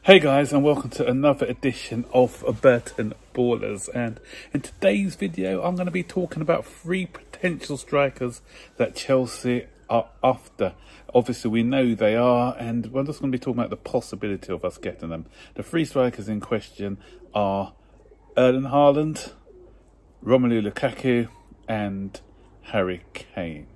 Hey guys, and welcome to another edition of Burton Ballers. And in today's video I'm going to be talking about three potential strikers that Chelsea are after. Obviously we know they are, and we're just going to be talking about the possibility of us getting them. The three strikers in question are Haaland, Romelu Lukaku and Harry Kane.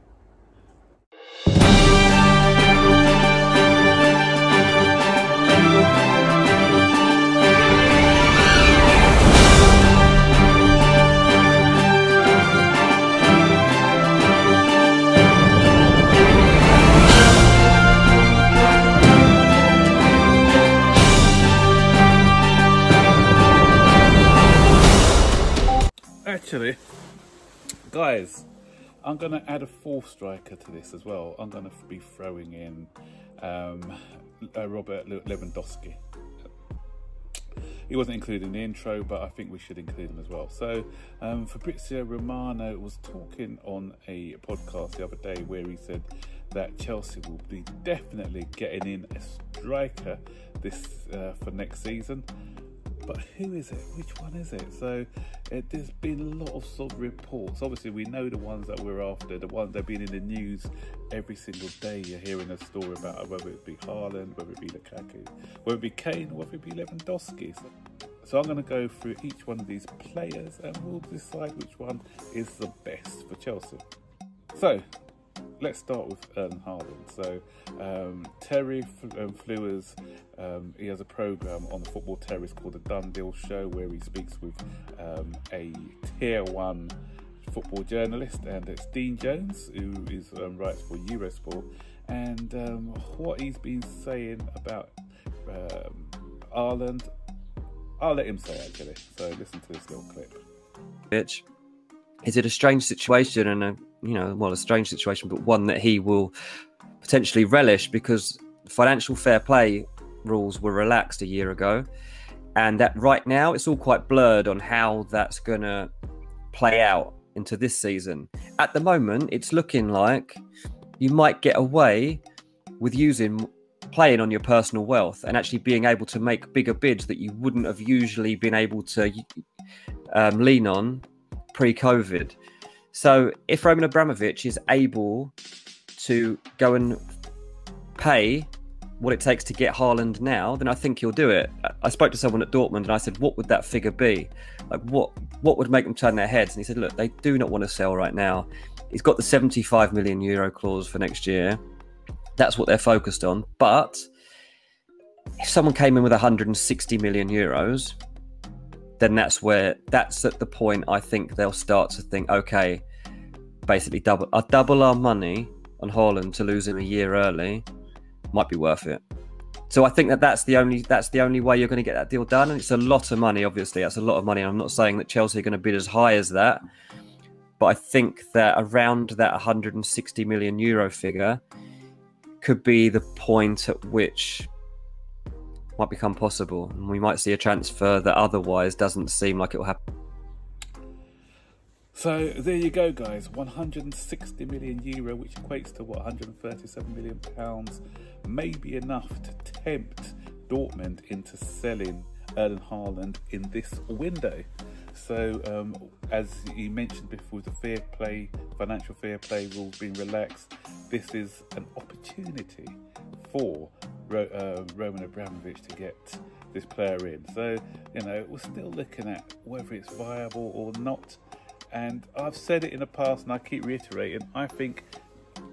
Actually, guys, I'm going to add a fourth striker to this as well. I'm going to be throwing in Robert Lewandowski. He wasn't included in the intro, but I think we should include him as well. So Fabrizio Romano was talking on a podcast the other day where he said that Chelsea will be definitely getting in a striker this for next season. But who is it? Which one is it? So there's been a lot of sort of reports. Obviously, we know the ones that we're after, the ones that have been in the news every single day. You're hearing a story about whether it be Haaland, whether it be Lukaku, whether it be Kane, whether it be Lewandowski. So I'm going to go through each one of these players and we'll decide which one is the best for Chelsea. So let's start with Haaland. So Terry Flewers, he has a programme on the Football Terrace called The Done Deal Show, where he speaks with a tier 1 football journalist, and it's Dean Jones, who is writes for Eurosport. And what he's been saying about Haaland, I'll let him say actually. So listen to this little clip. Is it a strange situation, and a strange situation, but one that he will potentially relish, because financial fair play rules were relaxed a year ago, and that right now it's all quite blurred on how that's going to play out into this season. At the moment, it's looking like you might get away with playing on your personal wealth and actually being able to make bigger bids that you wouldn't have usually been able to lean on pre-COVID. So if Roman Abramovich is able to go and pay what it takes to get Haaland now, then I think he'll do it. I spoke to someone at Dortmund and I said, what would that figure be? Like, what would make them turn their heads? And he said, look, they do not want to sell right now. He's got the 75 million euro clause for next year. That's what they're focused on. But if someone came in with 160 million euros, then that's at the point I think they'll start to think, okay, basically double our money on Haaland to lose him a year early might be worth it. So I think that's the only way you're going to get that deal done, and it's a lot of money. Obviously, that's a lot of money. I'm not saying that Chelsea are going to bid as high as that, but I think that around that 160 million euro figure could be the point at which might become possible, and we might see a transfer that otherwise doesn't seem like it will happen. So there you go, guys. 160 million euro, which equates to what, 137 million pounds, may be enough to tempt Dortmund into selling Haaland in this window. So as you mentioned before, the financial fair play rules being relaxed, this is an opportunity for Roman Abramovich to get this player in. So we're still looking at whether it's viable or not. And I've said it in the past, and I keep reiterating, I think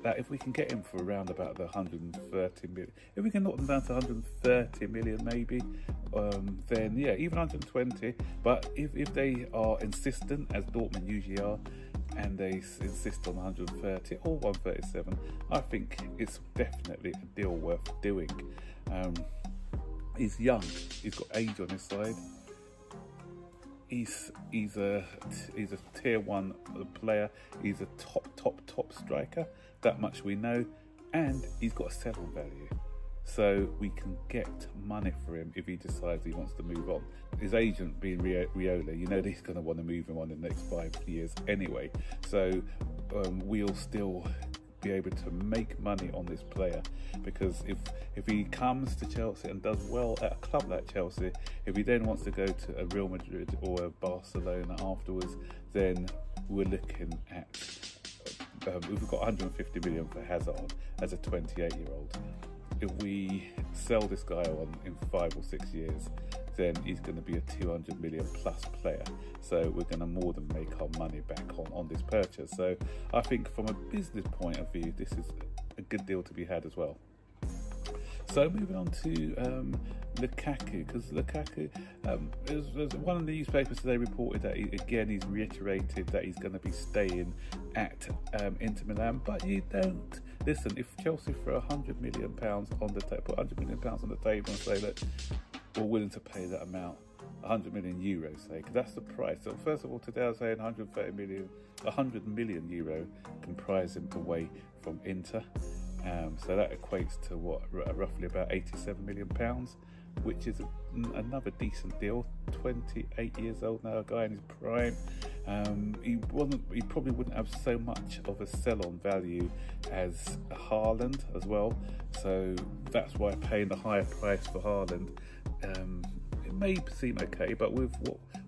that if we can get him for around about the 130 million, if we can knock them down to 130 million maybe, then yeah, even 120. But if they are insistent, as Dortmund usually are, and they insist on 130 or 137, I think it's definitely a deal worth doing. He's young, he's got age on his side. He's a tier 1 player. He's a top striker. That much we know, and he's got a selling value. So we can get money for him if he decides he wants to move on. His agent being Riola, he's going to want to move him on in the next 5 years anyway. So we'll still be able to make money on this player, because if he comes to Chelsea and does well at a club like Chelsea, if he then wants to go to a Real Madrid or a Barcelona afterwards, then we're looking at we've got 150 million for Hazard as a 28-year-old. If we sell this guy on in 5 or 6 years, then he's going to be a 200 million plus player. So we're going to more than make our money back on this purchase. So I think from a business point of view, this is a good deal to be had as well. So moving on to Lukaku, because Lukaku, one of the newspapers today reported that he's reiterated that he's going to be staying at Inter Milan. But you don't listen. If Chelsea throw £100 million on the table, put £100 million on the table, and say that we're willing to pay that amount, 100 million euros, say, because that's the price. So first of all, today I was saying 100 million euro comprising away from Inter. So that equates to what, roughly about £87 million, which is another decent deal. 28 years old now, a guy in his prime. He probably wouldn't have so much of a sell-on value as Haaland as well. So that's why paying the higher price for Haaland, it may seem okay, but with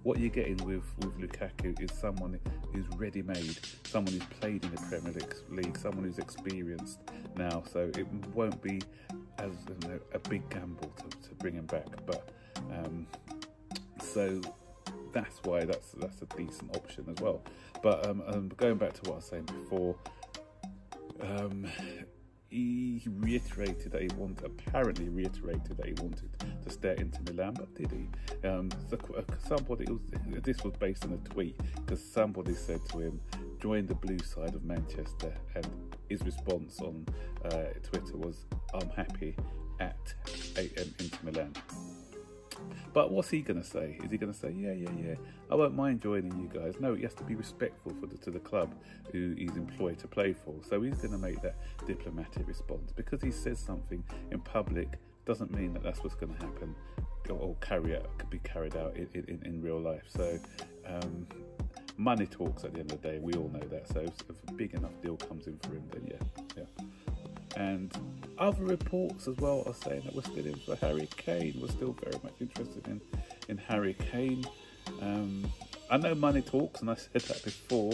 what you're getting with Lukaku is someone who's ready-made, someone who's played in the Premier League, someone who's experienced now. So it won't be as a big gamble to bring him back. But so that's why that's a decent option as well. But going back to what I was saying before, he apparently reiterated that he wanted to stay at Inter Milan, but did he? This was based on a tweet, because somebody said to him, join the blue side of Manchester, and his response on Twitter was, I'm happy at Inter Milan. But what's he going to say? Is he going to say, yeah, I won't mind joining you guys? No, he has to be respectful to the club who he's employed to play for. So he's going to make that diplomatic response. Because he says something in public doesn't mean that that's what's going to happen or could be carried out in real life. So money talks at the end of the day. We all know that. So if a big enough deal comes in for him, then yeah. And other reports as well are saying that we're still in for Harry Kane. We're still very much interested in Harry Kane. I know money talks, and I said that before,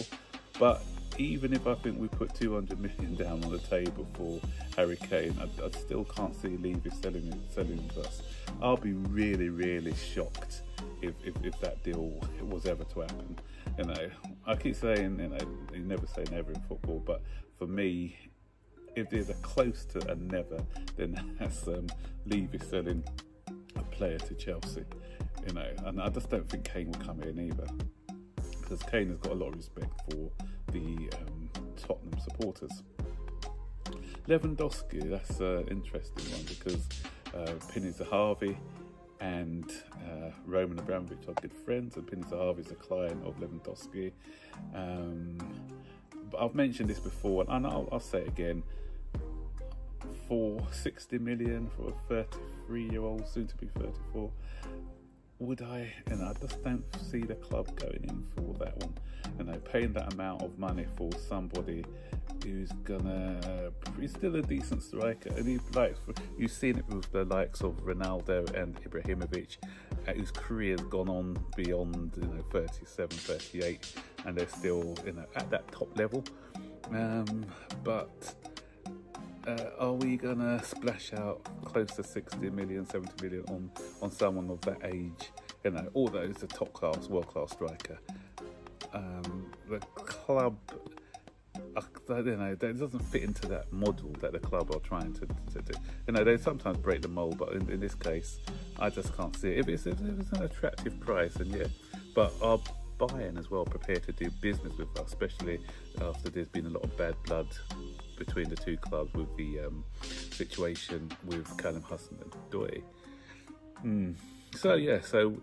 but even if I think we put 200 million down on the table for Harry Kane, I still can't see Levy selling him to us. I'll be really, really shocked if that deal was ever to happen. You know, I keep saying, you never say never in football, but for me, if there's a close to a never, then that's Levy selling a player to Chelsea. You know, and I just don't think Kane will come in either, because Kane has got a lot of respect for the Tottenham supporters. Lewandowski, that's an interesting one, because Pinny Zahavi and Roman Abramovich are good friends, and Pinny Zahavi is a client of Lewandowski. But I've mentioned this before, and I'll say it again. For 60 million for a 33-year-old, soon to be 34, would I? And I just don't see the club going in for that one. Paying that amount of money for somebody who's he's still a decent striker, and you've seen it with the likes of Ronaldo and Ibrahimovic, whose career's gone on beyond 37, 38, and they're still at that top level. But are we gonna splash out close to 60 million, 70 million on someone of that age? Although it's a top class, world class striker. The club, that doesn't fit into that model that the club are trying to do. They sometimes break the mold, but in this case, I just can't see it. If it's an attractive price, then yeah. But are Bayern as well prepared to do business with us, especially after there's been a lot of bad blood between the two clubs with the situation with Callum Hudson-Odoi. So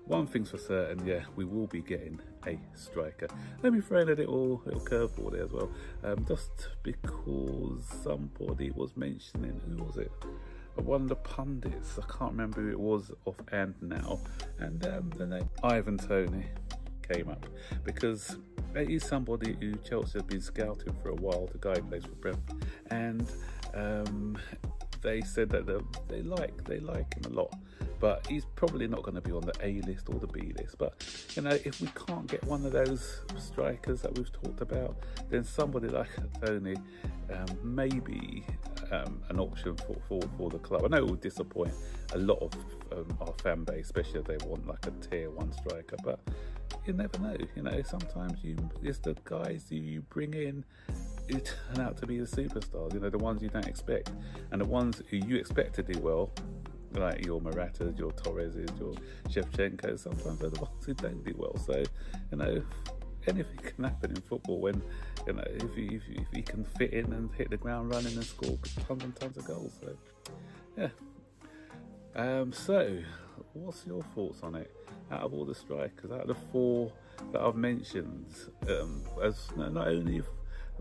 one thing's for certain, we will be getting a striker. Let me throw in a little curveball there as well, just because somebody was mentioning, who was it? One of the pundits, I can't remember who it was offhand now, and the name Ivan Toney. came up, because he's somebody who Chelsea have been scouting for a while. The guy plays for Brentford, and they said that they like him a lot, but he's probably not going to be on the A list or the B list. But you know, if we can't get one of those strikers that we've talked about, then somebody like Tony may be an option for the club. I know it will disappoint a lot of our fan base, especially if they want like a tier 1 striker, but you never know. You know, sometimes it's the guys who you bring in who turn out to be the superstars, you know, the ones you don't expect, and the ones who you expect to do well, like your Maratas, your Torreses, your Shevchenko, sometimes they're the ones who don't do well. So, you know, anything can happen in football when, you know, if he can fit in and hit the ground running and score tons and tons of goals. So, yeah. So, what's your thoughts on it? Out of all the strikers, out of the 4 that I've mentioned, as not only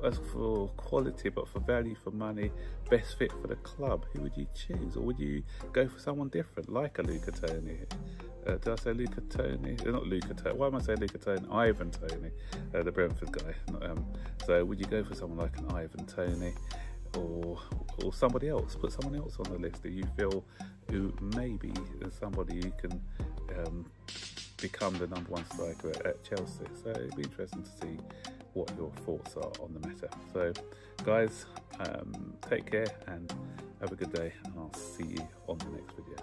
as for quality but for value for money, best fit for the club, who would you choose? Or would you go for someone different, like a Luca Toni? Did I say Luca Toni? Not Luca Toni. Why am I saying Luca Toni? Ivan Toni, the Brentford guy. So would you go for someone like an Ivan Toni, or somebody else? Put someone else on the list that you feel who maybe is somebody you can become the #1 striker at Chelsea. So it'd be interesting to see what your thoughts are on the matter. So guys, take care and have a good day, and I'll see you on the next video.